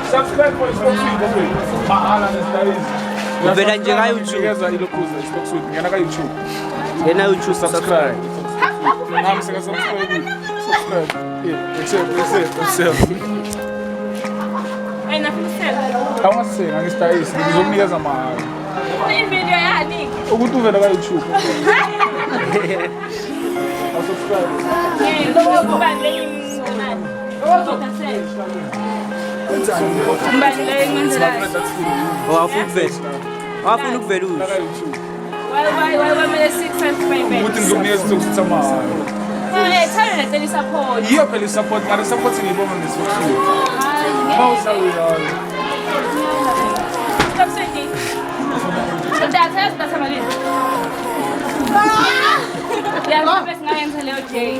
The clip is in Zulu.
Subscribe for YouTube. Mahala nesidayizi. Uvela nje ka YouTube. Ngeza ilokuza iStocksuit. Ngena ka YouTube. Ngena YouTube Subscribe. Nami sika subscribe. Subscribe. Accept. Ay, nafinisela. Awungasenga ngesidayizi ngizokunikeza mahala. Video yani. Ukuthi uvela ka YouTube. Subscribe. wafuna ukuvela uze Ukuthi ngizokunikeza iStocksuit mahala. Iyo phela isupport, ngale support ngiyibona ngeStocksuit. Mawusawuyala. Ya, no, pues no, en serio, okay.